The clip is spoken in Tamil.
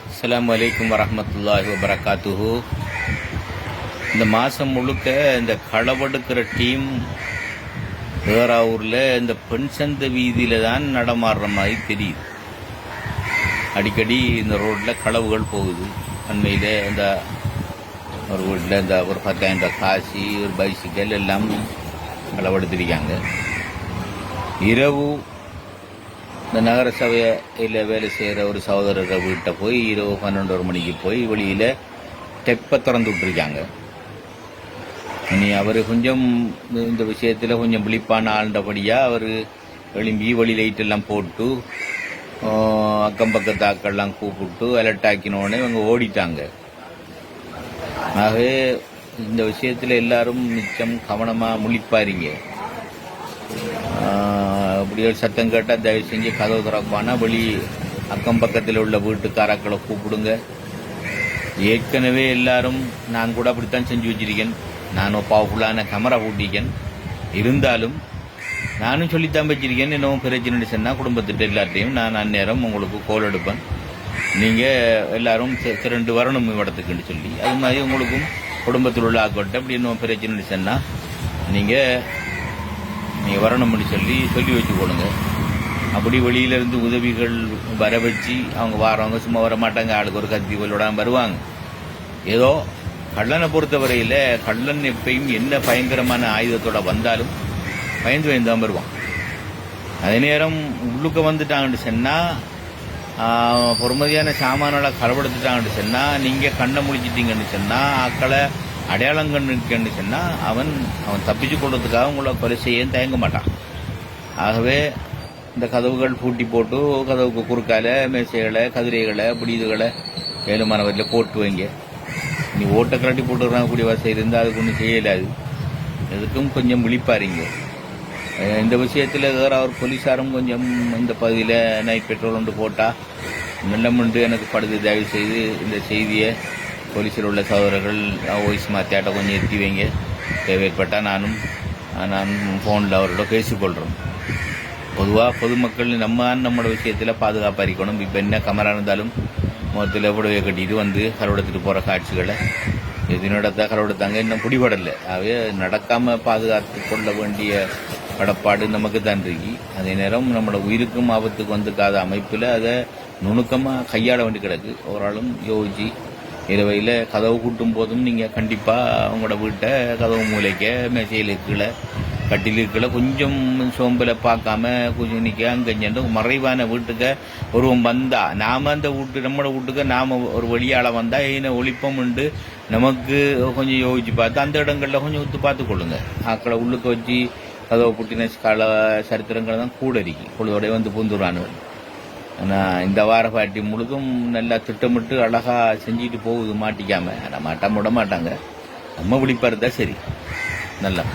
அஸ்ஸலாமு அலைக்கும் வரஹ்மத்துல்லாஹி வபரகாத்துஹு. இந்த மாதம் முழுக்க இந்த களவெடுக்கிற டீம் பேராவூரில் இந்த பெண் சந்த வீதியில் தான் நடமாடுற மாதிரி தெரியுது. அடிக்கடி இந்த ரோட்டில் களவுகள் போகுது. அண்மையில் இந்த ஒரு வீட்டில் இந்த ஒரு 10,000 காசி, ஒரு பைசிக்கல் எல்லாம் களவெடுத்திருக்காங்க. இரவு இந்த நகரசபையில் வேலை செய்கிற ஒரு சகோதரரை வீட்டை போய் இரவு 12 மணிக்கு போய் வெளியில் தெப்பை திறந்து விட்டுருக்காங்க. இனி அவர் கொஞ்சம் இந்த விஷயத்தில் கொஞ்சம் விழிப்பான ஆண்டபடியாக அவர் எழும்பி வெளி லைட்டெல்லாம் போட்டு அக்கம் பக்கத்து ஆக்கள்லாம் கூப்பிட்டு அலர்ட் ஆக்கினோடனே இவங்க ஓடிட்டாங்க. ஆகவே இந்த விஷயத்தில் எல்லாரும் மிச்சம் கவனமாக முழிப்பாருங்க. அப்படி ஒரு சத்தம் கேட்டால் தயவு செஞ்சு கதவு திறப்பானா வெளி அக்கம் பக்கத்தில் உள்ள வீட்டுக்காராக்களை கூப்பிடுங்க. ஏற்கனவே எல்லாரும் நான் கூட அப்படித்தான் செஞ்சு வச்சிருக்கேன். நானும் பவர்ஃபுல்லான கேமரா பூட்டிக்கேன். இருந்தாலும் நானும் சொல்லித்தான் வச்சிருக்கேன். இன்னும் பிரச்சனை சொன்னால் குடும்பத்திட்ட எல்லாத்தையும் நான் அந்நேரம் உங்களுக்கு கோல் எடுப்பேன். நீங்கள் எல்லாரும் திரண்டு வரணும் இடத்துக்குன்னு சொல்லி, அது மாதிரி உங்களுக்கும் குடும்பத்தில் உள்ள ஆக்கோட்டை அப்படி இன்னும் பிரச்சனை சொன்னால் நீங்கள் வரணும்னு சொல்லி வச்சுக்கொள்ளுங்க. அப்படி வெளியிலேருந்து உதவிகள் வர வச்சு அவங்க வாரவங்க சும்மா வர மாட்டாங்க. ஆளுக்கு ஒரு கத்தி விடாமல் வருவாங்க. ஏதோ கள்ளனை பொறுத்தவரையில் கள்ளன் எப்பயும் என்ன பயங்கரமான ஆயுதத்தோட வந்தாலும் பயந்து தான் வருவான். அதே நேரம் உள்ளுக்க வந்துட்டாங்கன்னு சொன்னால், பொறுமதியான சாமான்களை களவெடுத்துட்டாங்கன்னு சொன்னால், நீங்கள் கண்ணை முடிச்சிட்டீங்கன்னு சொன்னால், ஆக்களை அடையாளம் கண்டுன்னு சொன்னால் அவன் தப்பிச்சு கொள்றதுக்காக உங்களை கொலை செய்ய தயங்க மாட்டான். ஆகவே இந்த கதவுகள் பூட்டி போட்டு கதவுக்கு குறுக்கால மேசைகளை, கதிரைகளை, அப்படி இதுகளை ஏழுமானவரில் போட்டு வைங்க. நீ ஓட்டை கரட்டி போட்டுக்கிறாங்க கூடிய வசதி இருந்தால் அதுக்கு ஒன்றும் செய்யலாது. எதுக்கும் கொஞ்சம் விழிப்பாருங்க. இந்த விஷயத்தில் வேறு அவர் போலீஸாரும் கொஞ்சம் இந்த பகுதியில் நைட் பெட்ரோல் ஒன்று போட்டால் மெல்லமென்று எனக்கு படுது. தயவு செய்து இந்த செய்தியை போலீஸில் உள்ள சகோதரர்கள் வாய்ஸ் மாற்றியாட்ட கொஞ்சம் எத்தி வைங்க. தேவைப்பட்டால் நான் ஃபோனில் அவரோட பேசிக்கொள்கிறோம். பொதுவாக பொதுமக்கள் நம்மளோட விஷயத்தில் பாதுகாப்பாக இருக்கணும். இப்போ என்ன கமரா இருந்தாலும் முகத்தில் புடவை கட்டிட்டு வந்து கலவெடுத்துட்டு போகிற காட்சிகளை எதினோடத்தான் கலவெடுத்தாங்க, இன்னும் பிடிபடலை. ஆகவே நடக்காமல் பாதுகாத்து கொள்ள வேண்டிய கடப்பாடு நமக்கு தான் இருக்கு. அதே நேரம் நம்மளோட உயிருக்கும் ஆபத்துக்கு வந்துக்காத அமைப்பில் அதை நுணுக்கமாக கையாள வேண்டி கிடக்கு. ஓராளும் யோசிச்சு இரவையில் கதவு கூட்டும் போதும் நீங்கள் கண்டிப்பாக அவங்களோட வீட்டை கதவு மூலைக்க, மேசையில் கட்டில் கொஞ்சம் சோம்பில் பார்க்காம கொஞ்சம் நிற்க அங்கஞ்சு மறைவான வீட்டுக்கு ஒருவன் வந்தால் நாம் அந்த நம்மளோட வீட்டுக்கு நாம் ஒரு வெளியால் வந்தால் என்ன ஒழிப்பம் உண்டு நமக்கு கொஞ்சம் யோசிச்சு பார்த்து அந்த இடங்களில் கொஞ்சம் ஒத்து பார்த்துக்கொள்ளுங்க. ஆக்களை உள்ளுக்க வச்சு கதவை புட்டின சரித்திரங்கள் தான் கூட இருக்கு. பொழுதோடைய வந்து பூந்துடுறானுகள். ஆனால் இந்த வார பாட்டி முழுதும் நல்லா திட்டமிட்டு அழகாக செஞ்சுட்டு போகுது மாட்டிக்காமல். ஆனால் மாட்டாம விட மாட்டாங்க. நம்ம விழிப்பாக இருந்தால் சரி. நல்லா